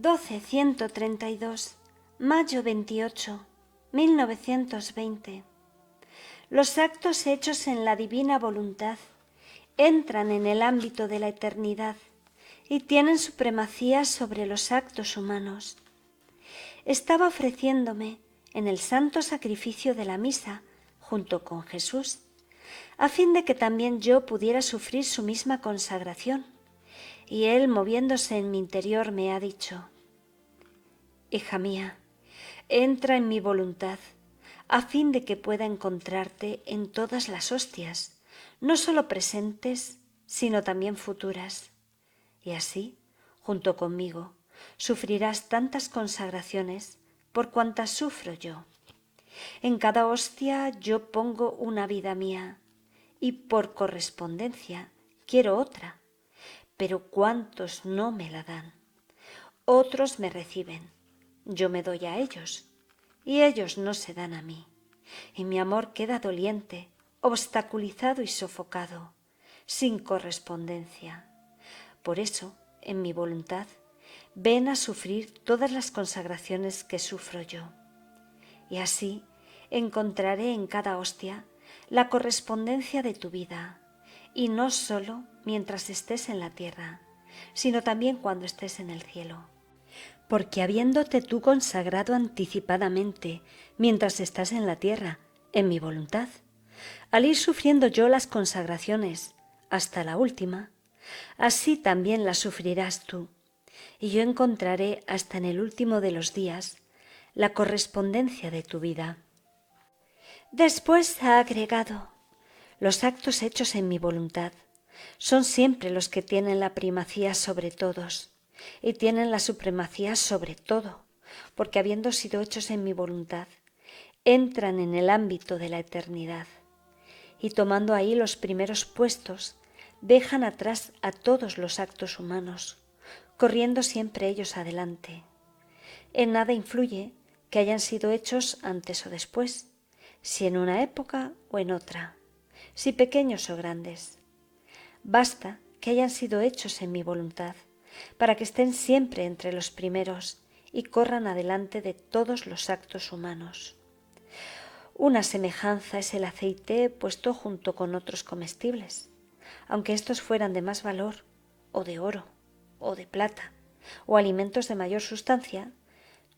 1232, mayo 28, 1920. Los actos hechos en la divina voluntad entran en el ámbito de la eternidad y tienen supremacía sobre los actos humanos. Estaba ofreciéndome en el santo sacrificio de la misa junto con Jesús, a fin de que también yo pudiera sufrir su misma consagración. Y Él, moviéndose en mi interior, me ha dicho: Hija mía, entra en mi voluntad, a fin de que pueda encontrarte en todas las hostias, no solo presentes, sino también futuras. Y así, junto conmigo, sufrirás tantas consagraciones por cuantas sufro yo. En cada hostia yo pongo una vida mía, y por correspondencia quiero otra. Pero ¿cuántos no me la dan? Otros me reciben, yo me doy a ellos, y ellos no se dan a mí. Y mi amor queda doliente, obstaculizado y sofocado, sin correspondencia. Por eso, en mi voluntad, ven a sufrir todas las consagraciones que sufro yo. Y así encontraré en cada hostia la correspondencia de tu vida, y no solo mientras estés en la tierra, sino también cuando estés en el cielo. Porque habiéndote tú consagrado anticipadamente mientras estás en la tierra, en mi voluntad, al ir sufriendo yo las consagraciones hasta la última, así también las sufrirás tú, y yo encontraré hasta en el último de los días la correspondencia de tu vida. Después ha agregado: los actos hechos en mi voluntad son siempre los que tienen la primacía sobre todos y tienen la supremacía sobre todo, porque habiendo sido hechos en mi voluntad, entran en el ámbito de la eternidad y tomando ahí los primeros puestos, dejan atrás a todos los actos humanos, corriendo siempre ellos adelante. En nada influye que hayan sido hechos antes o después, si en una época o en otra, si pequeños o grandes. Basta que hayan sido hechos en mi voluntad, para que estén siempre entre los primeros y corran adelante de todos los actos humanos. Una semejanza es el aceite puesto junto con otros comestibles, aunque estos fueran de más valor, o de oro, o de plata, o alimentos de mayor sustancia,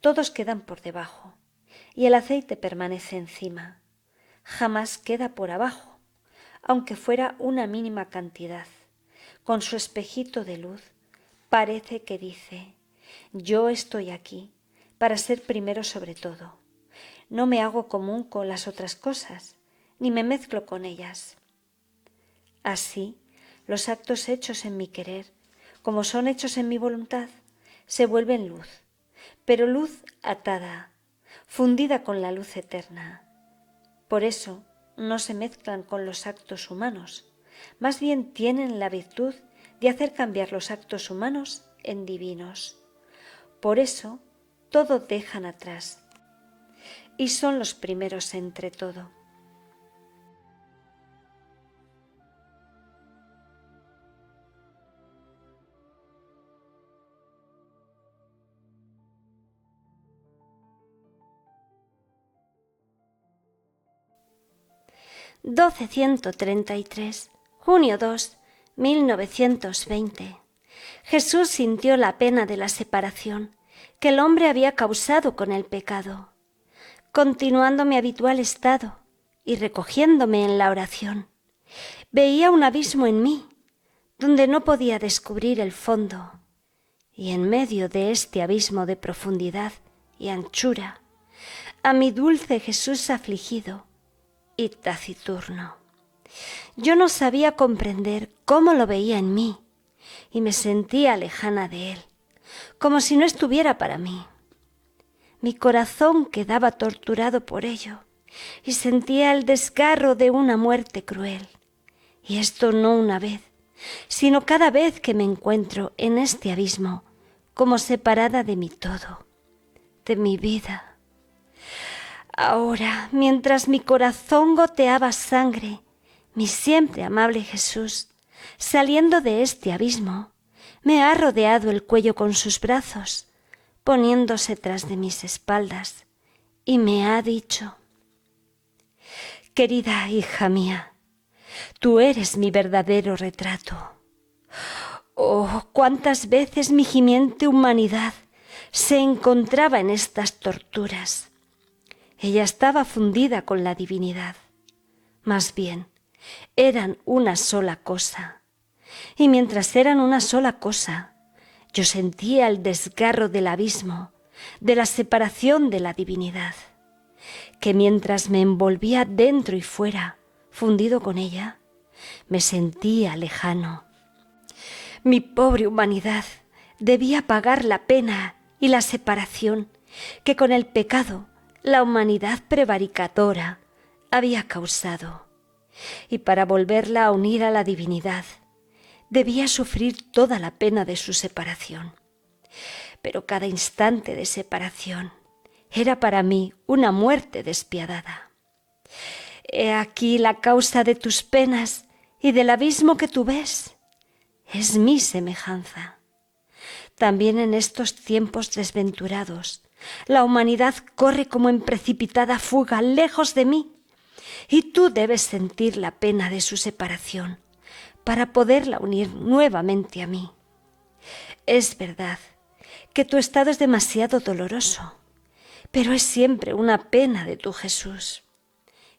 todos quedan por debajo, y el aceite permanece encima. Jamás queda por abajo, aunque fuera una mínima cantidad. Con su espejito de luz, parece que dice: yo estoy aquí para ser primero sobre todo. No me hago común con las otras cosas, ni me mezclo con ellas. Así, los actos hechos en mi querer, como son hechos en mi voluntad, se vuelven luz, pero luz atada, fundida con la luz eterna. Por eso no se mezclan con los actos humanos, más bien tienen la virtud de hacer cambiar los actos humanos en divinos. Por eso todo dejan atrás y son los primeros entre todo. Junio 2, 1920. Jesús sintió la pena de la separación que el hombre había causado con el pecado. Continuando mi habitual estado y recogiéndome en la oración, veía un abismo en mí, donde no podía descubrir el fondo, y en medio de este abismo de profundidad y anchura, a mi dulce Jesús afligido y taciturno. Yo no sabía comprender cómo lo veía en mí, y me sentía lejana de él, como si no estuviera para mí. Mi corazón quedaba torturado por ello, y sentía el desgarro de una muerte cruel. Y esto no una vez, sino cada vez que me encuentro en este abismo, como separada de mi todo, de mi vida. Ahora, mientras mi corazón goteaba sangre, mi siempre amable Jesús, saliendo de este abismo, me ha rodeado el cuello con sus brazos, poniéndose tras de mis espaldas, y me ha dicho: querida hija mía, tú eres mi verdadero retrato. Oh, cuántas veces mi gimiente humanidad se encontraba en estas torturas. Ella estaba fundida con la divinidad. Más bien, eran una sola cosa. Y mientras eran una sola cosa, yo sentía el desgarro del abismo, de la separación de la divinidad, que mientras me envolvía dentro y fuera, fundido con ella, me sentía lejano. Mi pobre humanidad debía pagar la pena y la separación que con el pecado la humanidad prevaricadora había causado. Y para volverla a unir a la divinidad, debía sufrir toda la pena de su separación. Pero cada instante de separación era para mí una muerte despiadada. He aquí la causa de tus penas y del abismo que tú ves. Es mi semejanza. También en estos tiempos desventurados, la humanidad corre como en precipitada fuga lejos de mí, y tú debes sentir la pena de su separación para poderla unir nuevamente a mí. Es verdad que tu estado es demasiado doloroso, pero es siempre una pena de tu Jesús.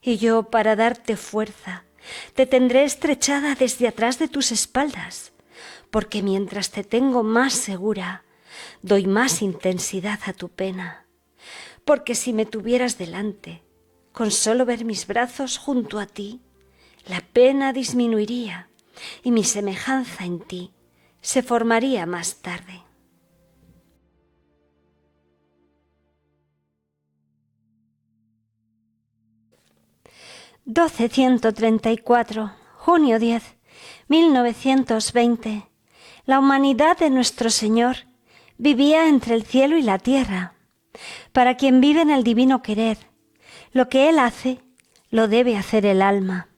Y yo, para darte fuerza, te tendré estrechada desde atrás de tus espaldas, porque mientras te tengo más segura, doy más intensidad a tu pena. Porque si me tuvieras delante, con solo ver mis brazos junto a ti, la pena disminuiría y mi semejanza en ti se formaría más tarde. Junio 10, 1920. La humanidad de nuestro Señor vivía entre el cielo y la tierra. Para quien vive en el divino querer, lo que Él hace, lo debe hacer el alma.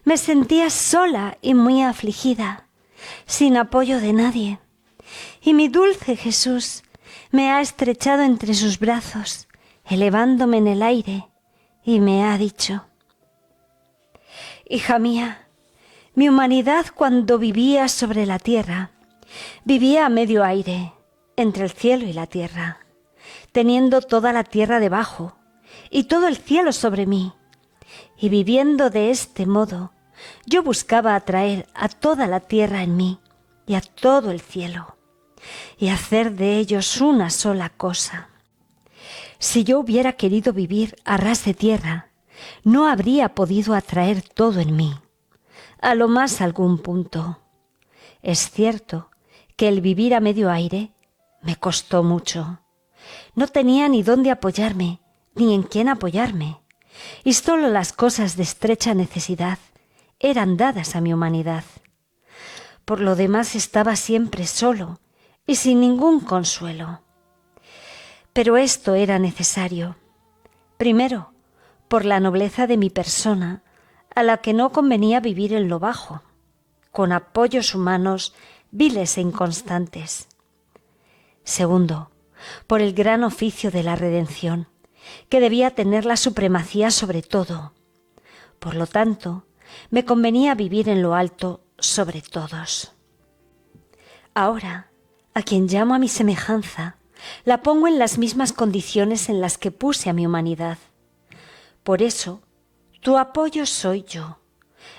Me sentía sola y muy afligida, sin apoyo de nadie, y mi dulce Jesús me ha estrechado entre sus brazos, elevándome en el aire, y me ha dicho: hija mía, mi humanidad cuando vivía sobre la tierra, vivía a medio aire, entre el cielo y la tierra, teniendo toda la tierra debajo y todo el cielo sobre mí. Y viviendo de este modo, yo buscaba atraer a toda la tierra en mí y a todo el cielo, y hacer de ellos una sola cosa. Si yo hubiera querido vivir a ras de tierra, no habría podido atraer todo en mí, a lo más algún punto. Es cierto que el vivir a medio aire me costó mucho. No tenía ni dónde apoyarme, ni en quién apoyarme, y solo las cosas de estrecha necesidad eran dadas a mi humanidad. Por lo demás estaba siempre solo y sin ningún consuelo. Pero esto era necesario. Primero, por la nobleza de mi persona, a la que no convenía vivir en lo bajo, con apoyos humanos viles e inconstantes. Segundo, por el gran oficio de la redención, que debía tener la supremacía sobre todo. Por lo tanto, me convenía vivir en lo alto sobre todos. Ahora, a quien llamo a mi semejanza, la pongo en las mismas condiciones en las que puse a mi humanidad. Por eso, tu apoyo soy yo,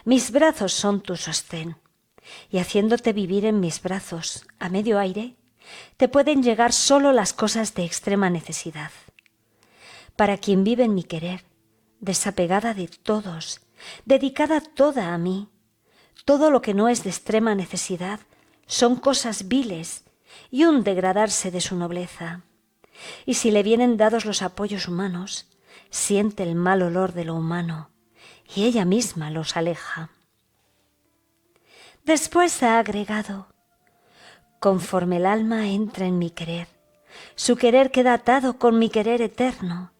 mis brazos son tu sostén, y haciéndote vivir en mis brazos a medio aire, te pueden llegar solo las cosas de extrema necesidad. Para quien vive en mi querer, desapegada de todos, dedicada toda a mí, todo lo que no es de extrema necesidad son cosas viles y un degradarse de su nobleza. Y si le vienen dados los apoyos humanos, siente el mal olor de lo humano, y ella misma los aleja. Después ha agregado: conforme el alma entra en mi querer, su querer queda atado con mi querer eterno,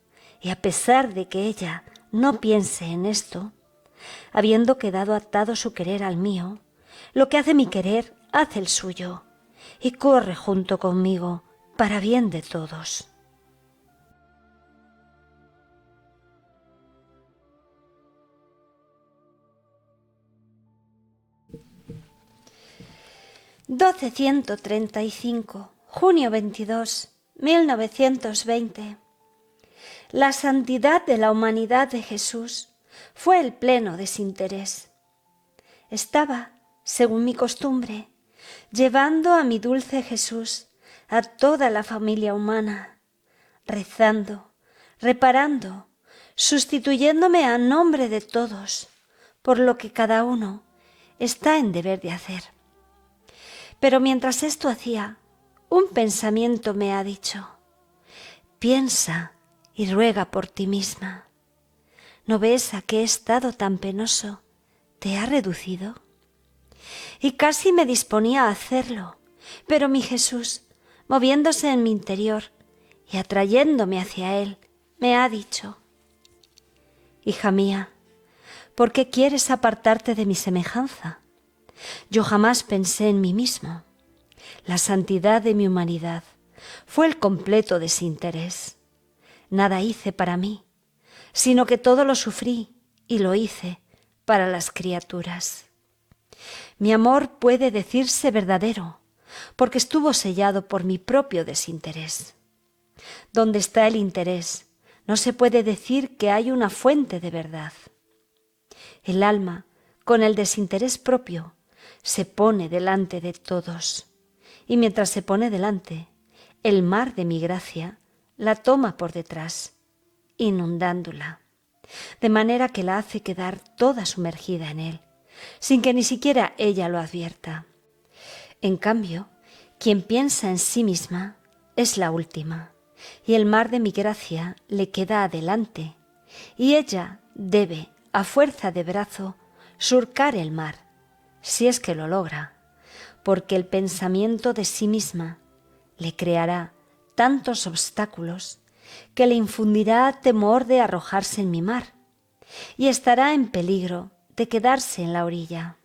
y a pesar de que ella no piense en esto, habiendo quedado atado su querer al mío, lo que hace mi querer hace el suyo, y corre junto conmigo para bien de todos. Junio 22, 1920. La santidad de la humanidad de Jesús fue el pleno desinterés. Estaba, según mi costumbre, llevando a mi dulce Jesús a toda la familia humana, rezando, reparando, sustituyéndome a nombre de todos, por lo que cada uno está en deber de hacer. Pero mientras esto hacía, un pensamiento me ha dicho: piensa y ruega por ti misma. ¿No ves a qué estado tan penoso te ha reducido? Y casi me disponía a hacerlo, pero mi Jesús, moviéndose en mi interior y atrayéndome hacia Él, me ha dicho: hija mía, ¿por qué quieres apartarte de mi semejanza? Yo jamás pensé en mí mismo. La santidad de mi humanidad fue el completo desinterés. Nada hice para mí, sino que todo lo sufrí y lo hice para las criaturas. Mi amor puede decirse verdadero, porque estuvo sellado por mi propio desinterés. Donde está el interés, no se puede decir que hay una fuente de verdad. El alma, con el desinterés propio, se pone delante de todos, y mientras se pone delante, el mar de mi gracia la toma por detrás, inundándola, de manera que la hace quedar toda sumergida en él, sin que ni siquiera ella lo advierta. En cambio, quien piensa en sí misma es la última, y el mar de mi gracia le queda adelante, y ella debe, a fuerza de brazo, surcar el mar, si es que lo logra, porque el pensamiento de sí misma le creará tantos obstáculos que le infundirá temor de arrojarse en mi mar, y estará en peligro de quedarse en la orilla.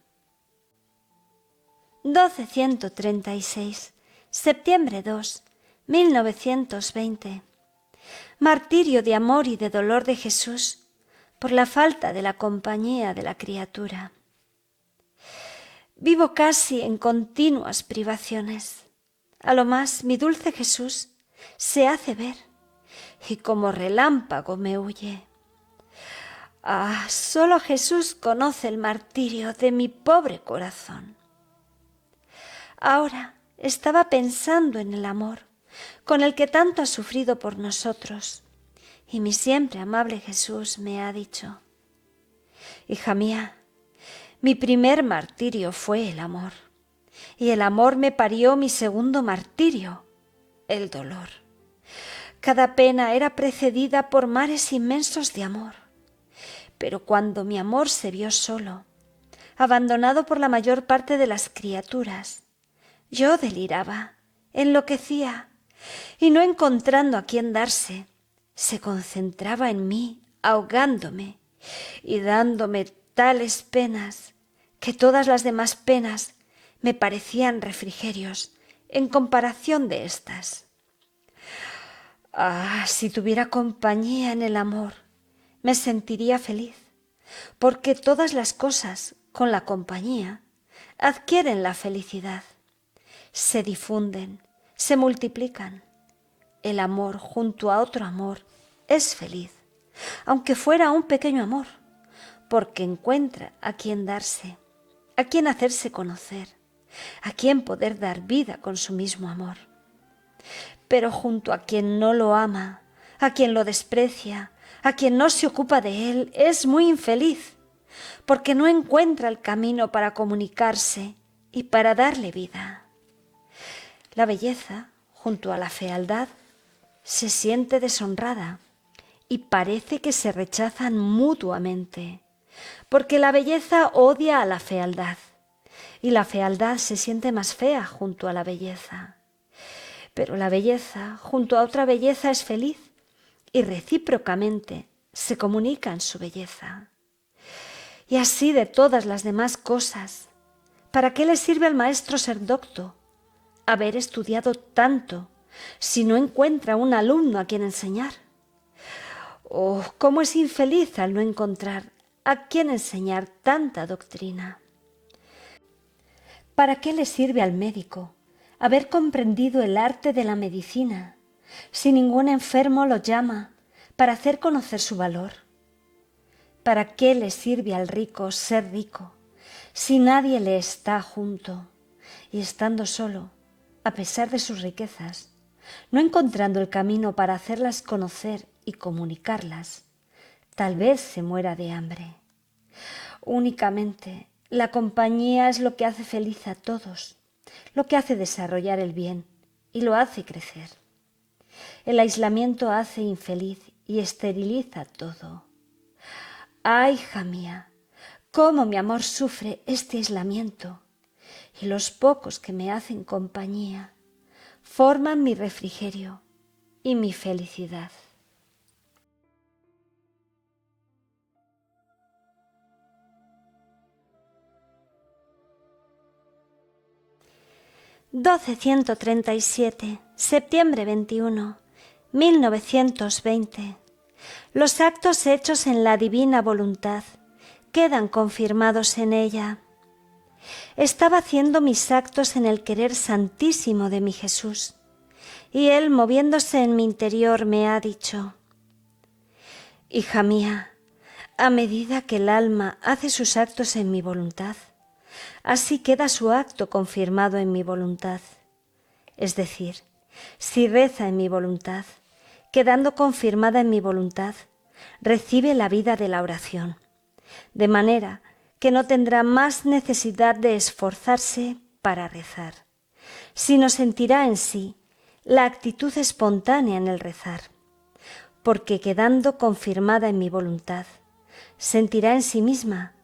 1236, septiembre 2, 1920. Martirio de amor y de dolor de Jesús por la falta de la compañía de la criatura. Vivo casi en continuas privaciones. A lo más mi dulce Jesús se hace ver y como relámpago me huye. Ah, solo Jesús conoce el martirio de mi pobre corazón. Ahora estaba pensando en el amor con el que tanto ha sufrido por nosotros, y mi siempre amable Jesús me ha dicho: hija mía, mi primer martirio fue el amor, y el amor me parió mi segundo martirio, el dolor. Cada pena era precedida por mares inmensos de amor, pero cuando mi amor se vio solo, abandonado por la mayor parte de las criaturas, yo deliraba, enloquecía, y no encontrando a quien darse, se concentraba en mí, ahogándome y dándome tales penas que todas las demás penas me parecían refrigerios en comparación de estas. Ah, si tuviera compañía en el amor, me sentiría feliz, porque todas las cosas, con la compañía, adquieren la felicidad, se difunden, se multiplican. El amor junto a otro amor es feliz, aunque fuera un pequeño amor, porque encuentra a quien darse, a quien hacerse conocer, a quien poder dar vida con su mismo amor. Pero junto a quien no lo ama, a quien lo desprecia, a quien no se ocupa de él, es muy infeliz, porque no encuentra el camino para comunicarse y para darle vida. La belleza, junto a la fealdad, se siente deshonrada y parece que se rechazan mutuamente, porque la belleza odia a la fealdad y la fealdad se siente más fea junto a la belleza. Pero la belleza junto a otra belleza es feliz y recíprocamente se comunican su belleza. Y así de todas las demás cosas. ¿Para qué le sirve al maestro ser docto? Haber estudiado tanto si no encuentra un alumno a quien enseñar? Oh, cómo es infeliz al no encontrar a quien enseñar tanta doctrina. ¿Para qué le sirve al médico haber comprendido el arte de la medicina si ningún enfermo lo llama para hacer conocer su valor? ¿Para qué le sirve al rico ser rico si nadie le está junto y estando solo, a pesar de sus riquezas, no encontrando el camino para hacerlas conocer y comunicarlas, tal vez se muera de hambre? Únicamente la compañía es lo que hace feliz a todos, lo que hace desarrollar el bien y lo hace crecer. El aislamiento hace infeliz y esteriliza todo. ¡Ay, hija mía! Cómo mi amor sufre este aislamiento, y los pocos que me hacen compañía forman mi refrigerio y mi felicidad. (1237) septiembre 21, 1920. Los actos hechos en la divina voluntad quedan confirmados en ella. Estaba haciendo mis actos en el querer santísimo de mi Jesús, y Él, moviéndose en mi interior, me ha dicho: hija mía, a medida que el alma hace sus actos en mi voluntad, así queda su acto confirmado en mi voluntad. Es decir, si reza en mi voluntad, quedando confirmada en mi voluntad, recibe la vida de la oración, de manera que no tendrá más necesidad de esforzarse para rezar, sino sentirá en sí la actitud espontánea en el rezar, porque quedando confirmada en mi voluntad, sentirá en sí misma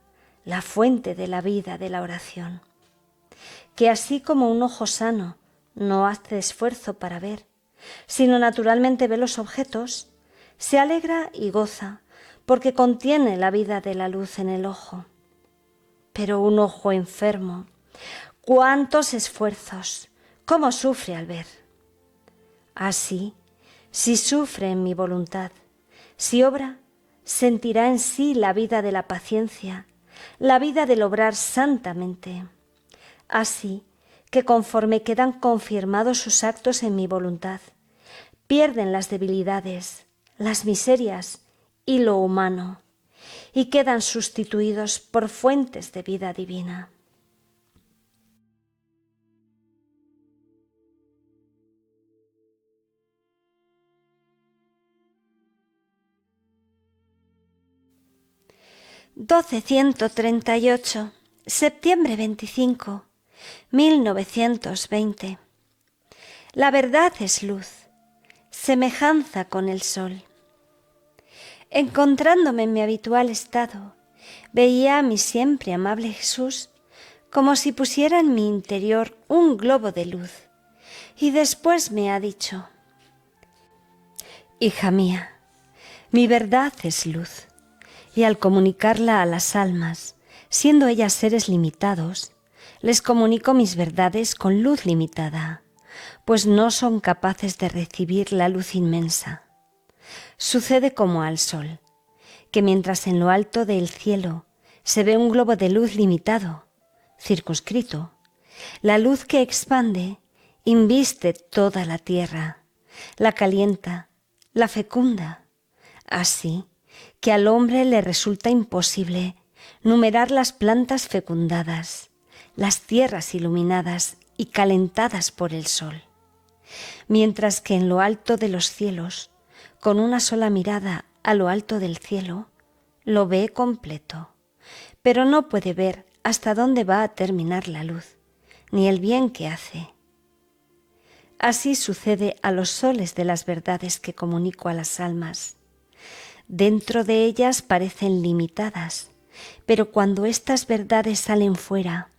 la fuente de la vida de la oración, que así como un ojo sano no hace esfuerzo para ver, sino naturalmente ve los objetos, se alegra y goza porque contiene la vida de la luz en el ojo. Pero un ojo enfermo, ¡cuántos esfuerzos! ¿Cómo sufre al ver? Así, si sufre en mi voluntad, si obra, sentirá en sí la vida de la paciencia, la vida del obrar santamente. Así que conforme quedan confirmados sus actos en mi voluntad, pierden las debilidades, las miserias y lo humano, y quedan sustituidos por fuentes de vida divina. (1238) septiembre 25, 1920. La verdad es luz, semejanza con el sol. Encontrándome en mi habitual estado, veía a mi siempre amable Jesús como si pusiera en mi interior un globo de luz, y después me ha dicho: hija mía, mi verdad es luz, y al comunicarla a las almas, siendo ellas seres limitados, les comunico mis verdades con luz limitada, pues no son capaces de recibir la luz inmensa. Sucede como al sol, que mientras en lo alto del cielo se ve un globo de luz limitado, circunscrito, la luz que expande inviste toda la tierra, la calienta, la fecunda, así que al hombre le resulta imposible numerar las plantas fecundadas, las tierras iluminadas y calentadas por el sol, mientras que en lo alto de los cielos, con una sola mirada a lo alto del cielo, lo ve completo, pero no puede ver hasta dónde va a terminar la luz, ni el bien que hace. Así sucede a los soles de las verdades que comunico a las almas. Dentro de ellas parecen limitadas, pero cuando estas verdades salen fuera,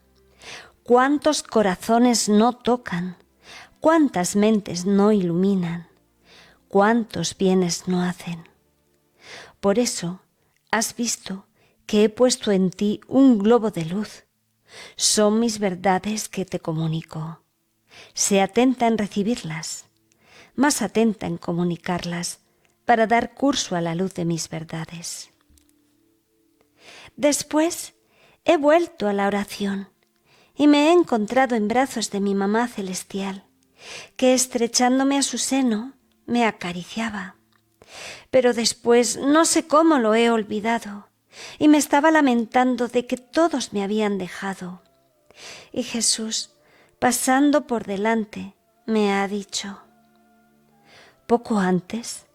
¿cuántos corazones no tocan? ¿Cuántas mentes no iluminan? ¿Cuántos bienes no hacen? Por eso has visto que he puesto en ti un globo de luz. Son mis verdades que te comunico. Sé atenta en recibirlas. más atenta en comunicarlas, para dar curso a la luz de mis verdades. Después he vuelto a la oración y me he encontrado en brazos de mi mamá celestial, que estrechándome a su seno me acariciaba. Pero después no sé cómo lo he olvidado y me estaba lamentando de que todos me habían dejado. Y Jesús, pasando por delante, me ha dicho: poco antes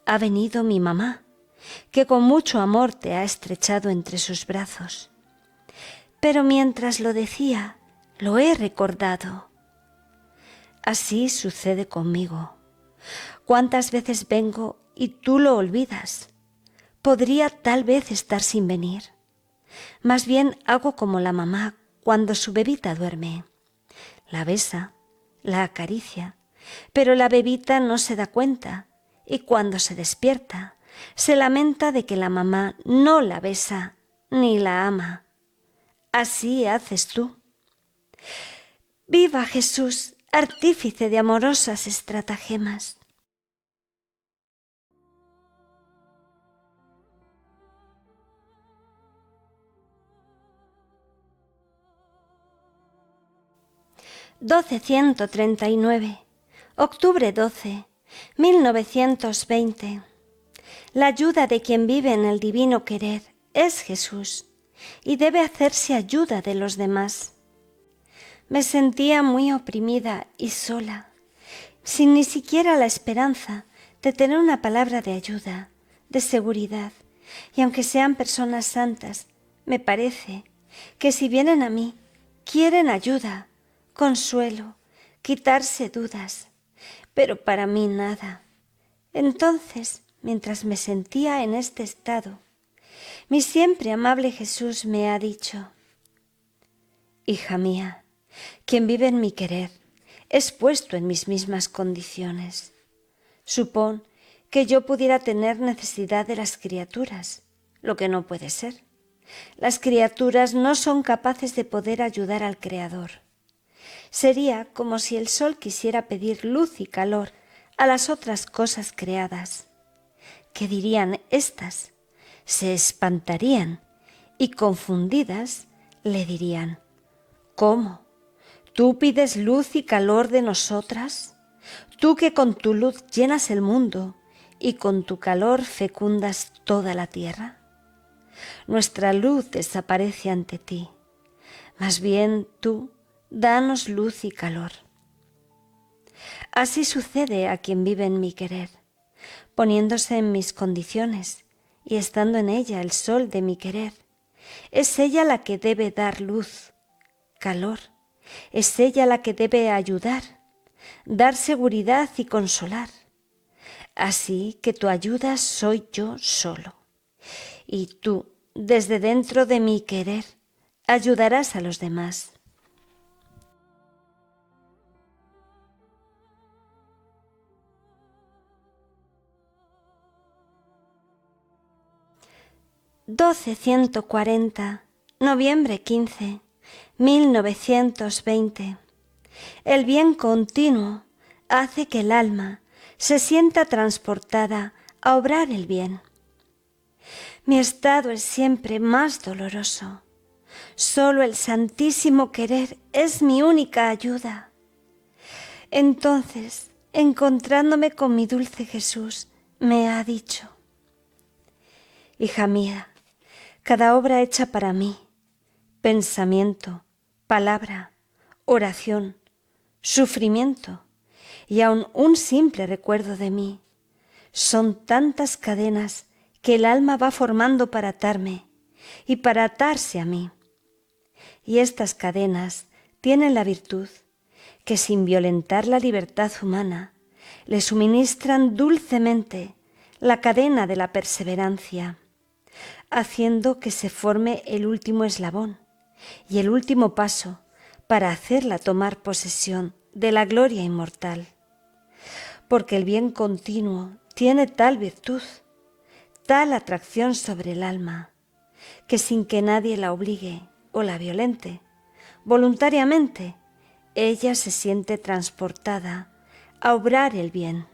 ha venido mi mamá, que con mucho amor te ha estrechado entre sus brazos. Pero mientras lo decía, lo he recordado. Así sucede conmigo. ¿Cuántas veces vengo y tú lo olvidas? Podría tal vez estar sin venir. Más bien hago como la mamá cuando su bebita duerme. La besa, la acaricia, pero la bebita no se da cuenta y cuando se despierta se lamenta de que la mamá no la besa ni la ama. Así haces tú. ¡Viva Jesús, artífice de amorosas estratagemas! $12.139, octubre 12, 1920. La ayuda de quien vive en el divino querer es Jesús y debe hacerse ayuda de los demás. Me sentía muy oprimida y sola, sin ni siquiera la esperanza de tener una palabra de ayuda, de seguridad, y aunque sean personas santas, me parece que si vienen a mí, quieren ayuda, consuelo, quitarse dudas, pero para mí nada. Entonces, mientras me sentía en este estado, mi siempre amable Jesús me ha dicho: hija mía, quien vive en mi querer es puesto en mis mismas condiciones. Supón que yo pudiera tener necesidad de las criaturas, lo que no puede ser. Las criaturas no son capaces de poder ayudar al Creador. Sería como si el sol quisiera pedir luz y calor a las otras cosas creadas. ¿Qué dirían éstas? Se espantarían y confundidas le dirían: ¿cómo? ¿Tú pides luz y calor de nosotras? Tú que con tu luz llenas el mundo y con tu calor fecundas toda la tierra. Nuestra luz desaparece ante ti. Más bien tú, danos luz y calor. Así sucede a quien vive en mi querer, poniéndose en mis condiciones y estando en ella el sol de mi querer. Es ella la que debe dar luz, calor. Es ella la que debe ayudar, dar seguridad y consolar. Así que tu ayuda soy yo solo. Y tú, desde dentro de mi querer, ayudarás a los demás. $12.140, noviembre 15, 1920. El bien continuo hace que el alma se sienta transportada a obrar el bien. Mi estado es siempre más doloroso. Solo el santísimo querer es mi única ayuda. Entonces, encontrándome con mi dulce Jesús, me ha dicho: hija mía, cada obra hecha para mí, pensamiento, palabra, oración, sufrimiento y aun un simple recuerdo de mí, son tantas cadenas que el alma va formando para atarme y para atarse a mí. Y estas cadenas tienen la virtud que, sin violentar la libertad humana, le suministran dulcemente la cadena de la perseverancia, haciendo que se forme el último eslabón y el último paso para hacerla tomar posesión de la gloria inmortal. Porque el bien continuo tiene tal virtud, tal atracción sobre el alma, que sin que nadie la obligue o la violente, voluntariamente, ella se siente transportada a obrar el bien.